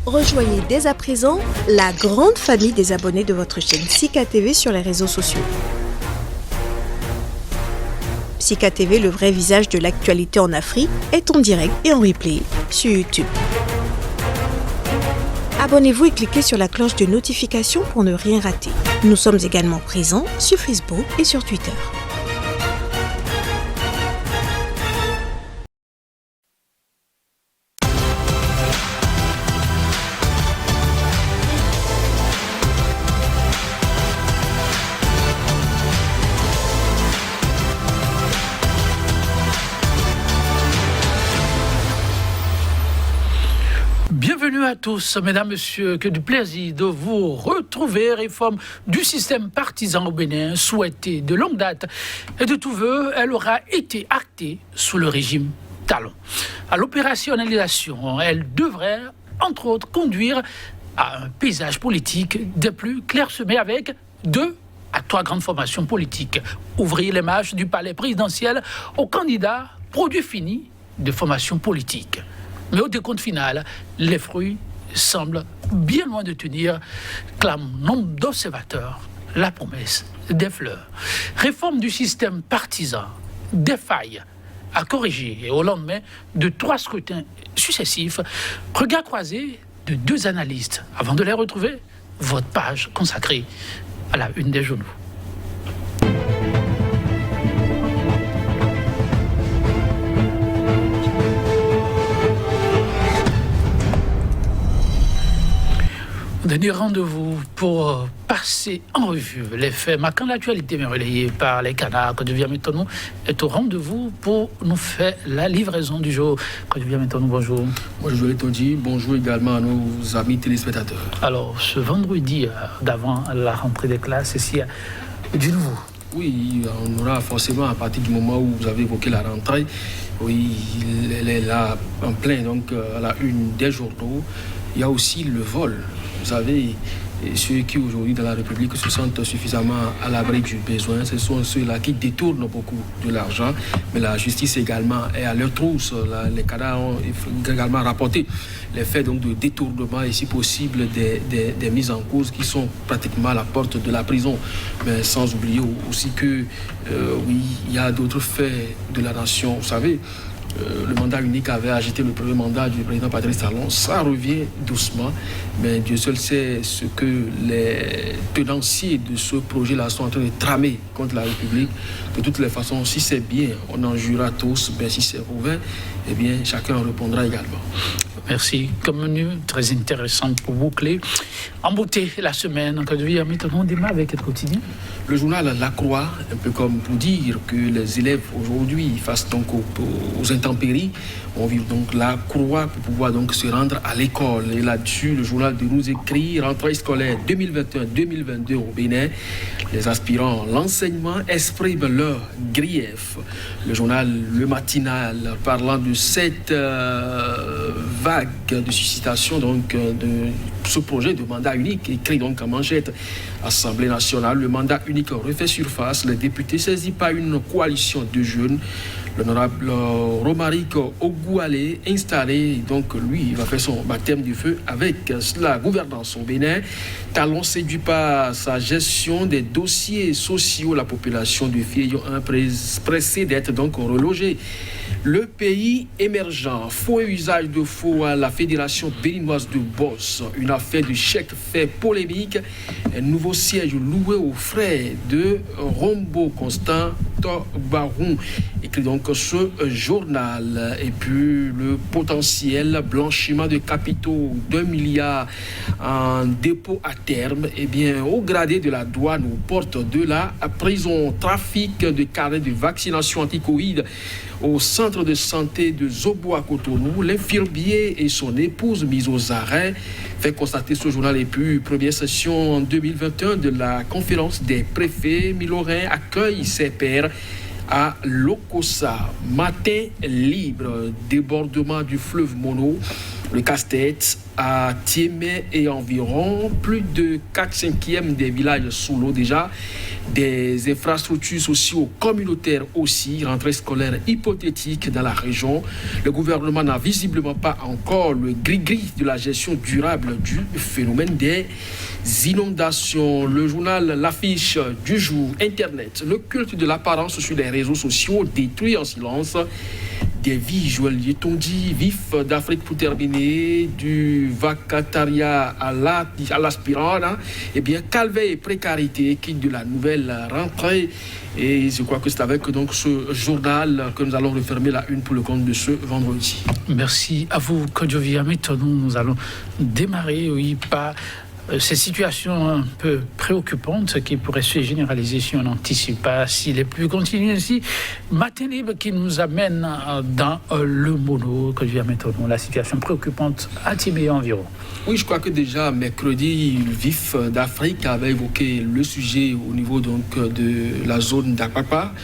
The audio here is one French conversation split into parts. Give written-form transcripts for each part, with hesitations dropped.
Rejoignez dès à présent la grande famille des abonnés de votre chaîne Sika TV sur les réseaux sociaux. Sika TV, le vrai visage de l'actualité en Afrique, est en direct et en replay sur YouTube. Abonnez-vous et cliquez sur la cloche de notification pour ne rien rater. Nous sommes également présents sur Facebook et sur Twitter. Bienvenue à tous, mesdames, messieurs, que du plaisir de vous retrouver. Réforme du système partisan au Bénin, souhaitée de longue date et de tout vœu, elle aura été actée sous le régime Talon. À l'opérationnalisation, elle devrait, entre autres, conduire à un paysage politique des plus clairsemés avec 2 à 3 grandes formations politiques. Ouvrir les marches du palais présidentiel aux candidats produits finis de formations politiques. Mais au décompte final, les fruits semblent bien loin de tenir, clament nombre d'observateurs, la promesse des fleurs. Réforme du système partisan, des failles à corriger et au lendemain de 3 scrutins successifs, regard croisé de 2 analystes. Avant de les retrouver, votre page consacrée à la une des journaux. Dernier rendez-vous pour passer en revue les faits marquant l'actualité, mais relayés par les canards. Côte-d'Ivoire Métonou est au rendez-vous pour nous faire la livraison du jour. Côte-d'Ivoire Métonou, bonjour. Bonjour Tondi, bonjour également à nos amis téléspectateurs. Alors, ce vendredi d'avant la rentrée des classes, est-ce qu'il y a du nouveau? Oui, on aura forcément, à partir du moment où vous avez évoqué la rentrée, oui, elle est là en plein, donc à la une des journaux. Il y a aussi le vol. Vous savez, ceux qui aujourd'hui dans la République se sentent suffisamment à l'abri du besoin, ce sont ceux-là qui détournent beaucoup de l'argent. Mais la justice également est à leur trousse. Les cadres ont également rapporté les faits donc, de détournement et si possible des mises en cause qui sont pratiquement à la porte de la prison. Mais sans oublier aussi que, oui, il y a d'autres faits de la nation. Vous savez, le mandat unique avait agité le premier mandat du président Patrice Talon. Ça revient doucement, mais Dieu seul sait ce que les tenanciers de ce projet-là sont en train de tramer contre la République. De toutes les façons, si c'est bien, on en jurera tous, mais si c'est mauvais, eh bien, chacun en répondra également. Merci. Comme menu très intéressant pour boucler. En beauté, la semaine, Côte-d'Ivoire Métonou, on démarre avec le quotidien. Le journal La Croix, un peu comme pour dire que les élèves aujourd'hui, face donc aux intempéries, on vit donc La Croix pour pouvoir donc se rendre à l'école. Et là-dessus, le journal de nous écrit rentrée scolaire 2021-2022 au Bénin. Les aspirants à l'enseignement expriment leurs griefs. Le journal Le Matinal, parlant de cette vague de suscitation donc de ce projet de mandat unique, écrit donc en manchette. Assemblée nationale, le mandat unique refait surface. Les députés saisis par une coalition de jeunes. L'honorable Romaric Ogoualé, installé, donc lui, il va faire son baptême du feu avec la gouvernance au Bénin. Talon séduit par sa gestion des dossiers sociaux, la population de Fillon pressée d'être donc relogée. Le pays émergent, faux et usage de faux à la Fédération béninoise de boxe, une affaire de chèque fait polémique, un nouveau siège loué aux frais de Rombo Constant Baron, écrit donc ce journal. Et puis le potentiel blanchiment de capitaux d'1 milliard en dépôt à terme, eh bien au gradé de la douane aux portes de la prison, trafic de carnets de vaccination anti-Covid au centre de santé de Zobo-à-Cotonou, l'infirmier et son épouse mis aux arrêts, fait constater ce journal. Et puis, première session en 2021 de la conférence des préfets mi-lorrains accueille ses pairs à Lokossa. Matin libre, débordement du fleuve Mono, le casse-tête à Thiémé et environ, plus de 4/5 des villages sous l'eau déjà, des infrastructures socio-communautaires aussi, rentrée scolaire hypothétique dans la région. Le gouvernement n'a visiblement pas encore le gris-gris de la gestion durable du phénomène des inondations. Le journal L'Affiche du jour, Internet, le culte de l'apparence sur les réseaux sociaux détruit en silence des vies, Joël Yetondi, vif d'Afrique pour terminer, du vacatariat à l'aspirant, eh bien, calvaire et précarité qui de la nouvelle rentrée. Et je crois que c'est avec donc ce journal que nous allons refermer la une pour le compte de ce vendredi. Merci à vous, Kodjovi Ametonou. Nous allons démarrer, par ces situations un peu préoccupantes qui pourraient se généraliser si on n'anticipe pas, si les pluies continuent ainsi. Matin libre qui nous amène dans le mono, Kodjovi Ametonou, la situation préoccupante à Thiémé et environ. Oui, je crois que déjà mercredi, le vif d'Afrique avait évoqué le sujet au niveau donc de la zone d'Akpakpa,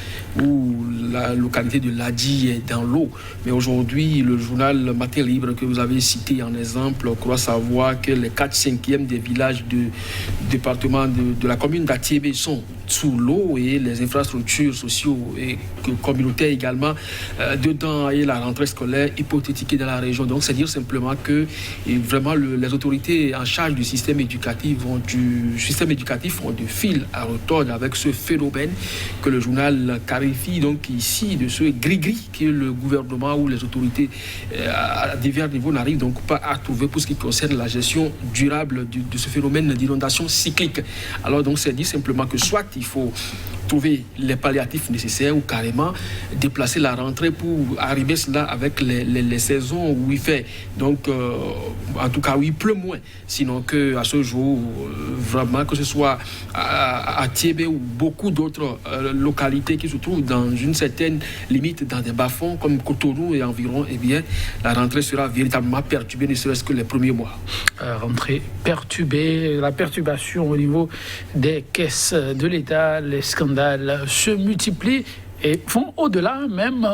où la localité de Ladi est dans l'eau. Mais aujourd'hui, le journal Matin Libre que vous avez cité en exemple croit savoir que les 4/5 des villages du département de la commune d'Athiébé sont sous l'eau et les infrastructures sociaux et communautaires également dedans, et la rentrée scolaire hypothétique dans la région. Donc c'est dire simplement que vraiment les autorités en charge du système éducatif ont du fil à retordre avec ce phénomène que le journal qualifie donc ici de ce gris-gris que le gouvernement ou les autorités à divers niveaux n'arrivent donc pas à trouver pour ce qui concerne la gestion durable de ce phénomène d'inondation cyclique. Alors donc c'est dit simplement que soit il faut trouver les palliatifs nécessaires ou carrément déplacer la rentrée pour arriver cela avec les saisons où il fait donc en tout cas où il pleut moins, sinon que à ce jour vraiment que ce soit à Thiémé ou beaucoup d'autres localités qui se trouvent dans une certaine limite dans des bas-fonds comme Cotonou et environ, eh bien la rentrée sera véritablement perturbée, ne serait-ce que les premiers mois. Rentrée perturbée, la perturbation au niveau des caisses de l'État, les scandales se multiplient et vont au-delà même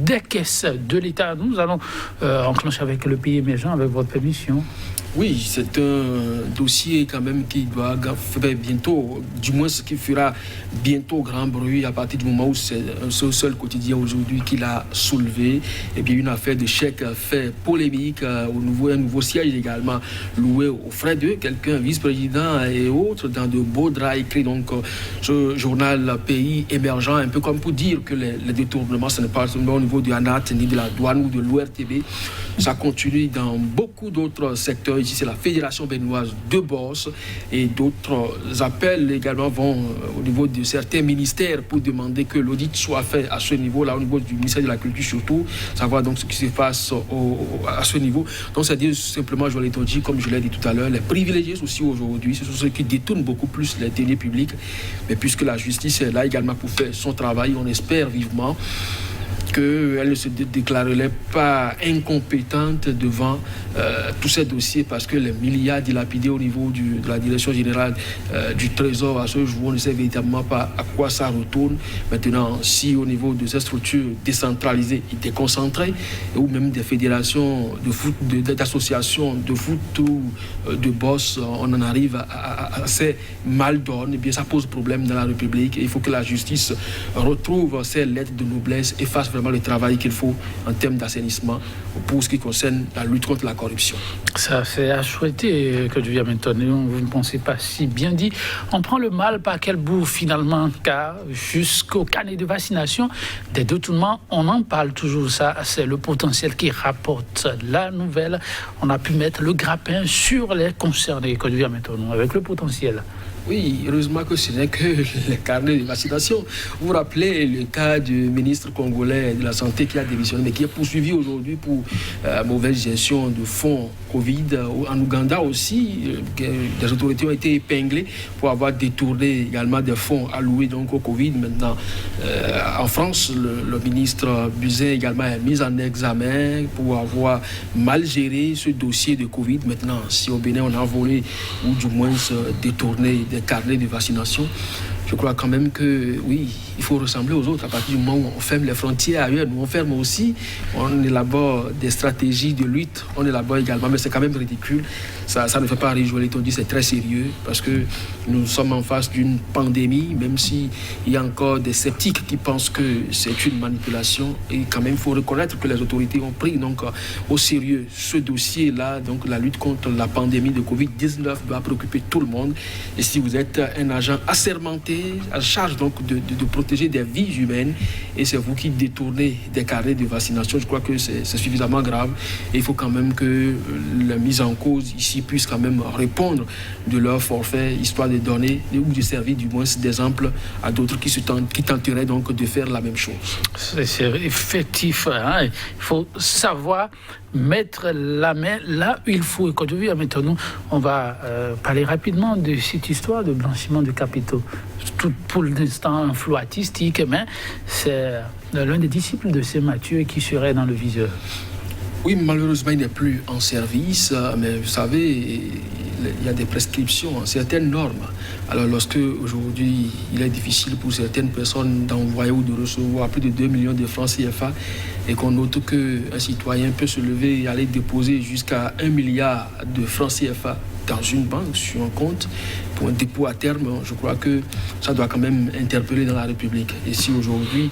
des caisses de l'État. Nous allons enclencher avec le pays émergent, avec votre permission. Oui, c'est un dossier quand même qui doit faire bientôt, du moins ce qui fera bientôt grand bruit à partir du moment où c'est un seul quotidien aujourd'hui qui l'a soulevé. Et bien une affaire de chèque fait polémique, un nouveau siège également loué aux frais de quelqu'un, vice-président et autres, dans de beaux draps écrits. Donc ce journal Pays émergent, un peu comme pour dire que les détournements, ce n'est pas seulement au niveau du ANAT, ni de la douane ou de l'ORTB, ça continue dans beaucoup d'autres secteurs. Ici, c'est la Fédération béninoise de bourse et d'autres appels également vont au niveau de certains ministères pour demander que l'audit soit fait à ce niveau-là, au niveau du ministère de la Culture surtout, savoir donc ce qui se passe à ce niveau. Donc, c'est-à-dire simplement, je l'ai dit, comme je l'ai dit tout à l'heure, les privilégiés aussi aujourd'hui, ce sont ceux qui détournent beaucoup plus les deniers publics. Mais puisque la justice est là également pour faire son travail, on espère vivement qu'elle ne se déclarerait pas incompétente devant tous ces dossiers, parce que les milliards dilapidés au niveau de la direction générale du Trésor à ce jour, on ne sait véritablement pas à quoi ça retourne. Maintenant, si au niveau de ces structures décentralisées et déconcentrées, ou même des fédérations de foot, d'associations de foot ou de boss, on en arrive à ces mal donnes, et bien ça pose problème dans la République. Et il faut que la justice retrouve ses lettres de noblesse et fasse vraiment le travail qu'il faut en termes d'assainissement pour ce qui concerne la lutte contre la corruption. Ça fait à souhaiter que je viens maintenant. Vous ne pensez pas si bien dit. On prend le mal par quel bout finalement, car jusqu'au carnet de vaccination, des détournements, on en parle toujours. Ça, c'est le potentiel qui rapporte la nouvelle. On a pu mettre le grappin sur les concernés que je viens maintenant avec le potentiel. Oui, heureusement que ce n'est que les carnets de vaccination. Vous vous rappelez le cas du ministre congolais de la Santé qui a démissionné, mais qui est poursuivi aujourd'hui pour mauvaise gestion de fonds Covid. En Ouganda aussi, des autorités ont été épinglées pour avoir détourné également des fonds alloués donc au Covid. Maintenant, en France, le ministre Buzyn également est mis en examen pour avoir mal géré ce dossier de Covid. Maintenant, si au Bénin on a volé ou du moins détourné des carnets de vaccination, Je crois quand même que, oui, il faut ressembler aux autres. À partir du moment où on ferme les frontières ailleurs, nous on ferme aussi, on élabore des stratégies de lutte, on élabore également, mais c'est quand même ridicule. Ça ne fait pas réjouir, on dit c'est très sérieux, parce que nous sommes en face d'une pandémie, même s'il y a encore des sceptiques qui pensent que c'est une manipulation. Et quand même, il faut reconnaître que les autorités ont pris donc, au sérieux ce dossier-là. Donc la lutte contre la pandémie de Covid-19 doit préoccuper tout le monde. Et si vous êtes un agent assermenté, à charge donc de protéger des vies humaines, et c'est vous qui détournez des carnets de vaccination, je crois que c'est suffisamment grave. Et il faut quand même que la mise en cause ici puisse quand même répondre de leur forfait, histoire de donner ou de servir du moins d'exemple à d'autres qui tenteraient donc de faire la même chose. C'est effectif. Hein? Il faut savoir mettre la main là où il faut. Et quand je dis maintenant, on va parler rapidement de cette histoire de blanchiment de capitaux. Tout pour l'instant un flou artistique, mais c'est l'un des disciples de Saint Matthieu qui serait dans le viseur. Oui, malheureusement, il n'est plus en service, mais vous savez, il y a des prescriptions, certaines normes. Alors, lorsque aujourd'hui, il est difficile pour certaines personnes d'envoyer ou de recevoir plus de 2 millions de francs CFA et qu'on note qu'un citoyen peut se lever et aller déposer jusqu'à 1 milliard de francs CFA dans une banque, sur un compte, pour un dépôt à terme, je crois que ça doit quand même interpeller dans la République. Et si aujourd'hui,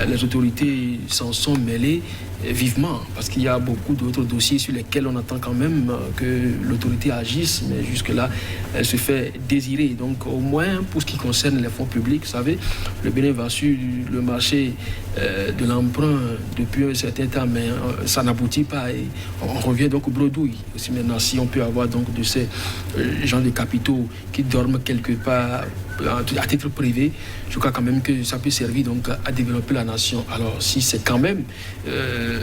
les autorités s'en sont mêlées, vivement, parce qu'il y a beaucoup d'autres dossiers sur lesquels on attend quand même que l'autorité agisse, mais jusque-là, elle se fait désirer. Donc, au moins, pour ce qui concerne les fonds publics, vous savez, le Bénin va sur le marché de l'emprunt depuis un certain temps, mais ça n'aboutit pas et on revient donc aux bredouilles. Aussi maintenant, si on peut avoir donc de ces gens de capitaux qui dorment quelque part à titre privé, je crois quand même que ça peut servir donc à développer la nation. Alors si c'est quand même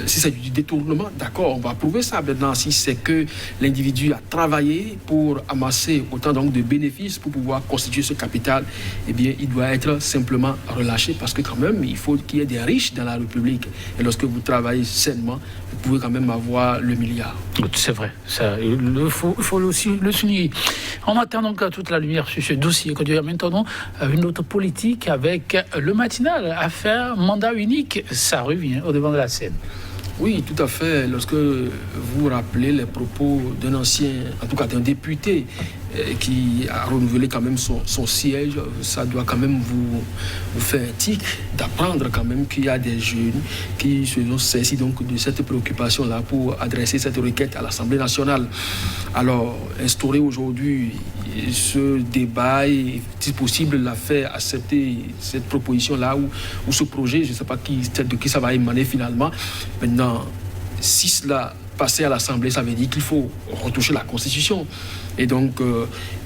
si c'est du détournement, d'accord, on va prouver ça. Maintenant, si c'est que l'individu a travaillé pour amasser autant donc de bénéfices pour pouvoir constituer ce capital, eh bien il doit être simplement relâché, parce que quand même il faut qu'il y ait des riches dans la République, et lorsque vous travaillez sainement, vous pouvez quand même avoir le milliard. C'est vrai, ça, il faut aussi le souligner. On attend donc toute la lumière sur ce dossier. Quand maintenant une autre politique avec le matinal, affaire mandat unique, ça revient au devant de la scène. Oui, tout à fait. Lorsque vous vous rappelez les propos d'un ancien, en tout cas d'un député qui a renouvelé quand même son siège, ça doit quand même vous faire un tic d'apprendre quand même qu'il y a des jeunes qui se sont saisis donc de cette préoccupation-là pour adresser cette requête à l'Assemblée nationale. Alors, instaurer aujourd'hui ce débat et, si possible, la faire accepter cette proposition-là ou ce projet, je ne sais pas de qui ça va émaner finalement. Maintenant, si cela passait à l'Assemblée, ça veut dire qu'il faut retoucher la Constitution. Et donc,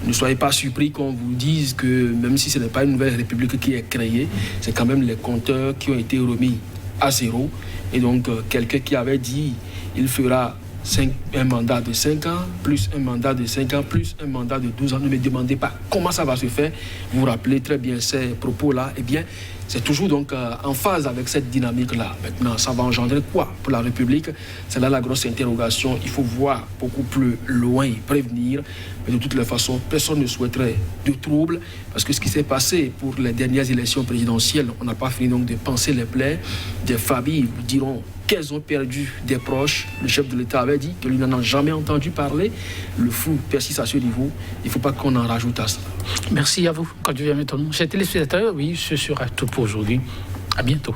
ne soyez pas surpris qu'on vous dise que même si ce n'est pas une nouvelle république qui est créée, c'est quand même les compteurs qui ont été remis à zéro. Et donc, quelqu'un qui avait dit il fera un mandat de 5 ans, plus un mandat de 5 ans, plus un mandat de 12 ans. Ne me demandez pas comment ça va se faire. Vous vous rappelez très bien ces propos-là. Eh bien, c'est toujours donc en phase avec cette dynamique-là. Maintenant, ça va engendrer quoi pour la République? C'est là la grosse interrogation. Il faut voir beaucoup plus loin et prévenir. Mais de toutes les façons, personne ne souhaiterait de troubles, parce que ce qui s'est passé pour les dernières élections présidentielles, on n'a pas fini donc de penser les plaies. Des familles vous diront qu'elles ont perdu des proches. Le chef de l'État avait dit que lui n'en a jamais entendu parler. Le flou persiste à ce niveau. Il ne faut pas qu'on en rajoute à ça. Merci à vous. Quand je viens maintenant, chers téléspectateurs, oui, ce sera tout pour aujourd'hui. À bientôt.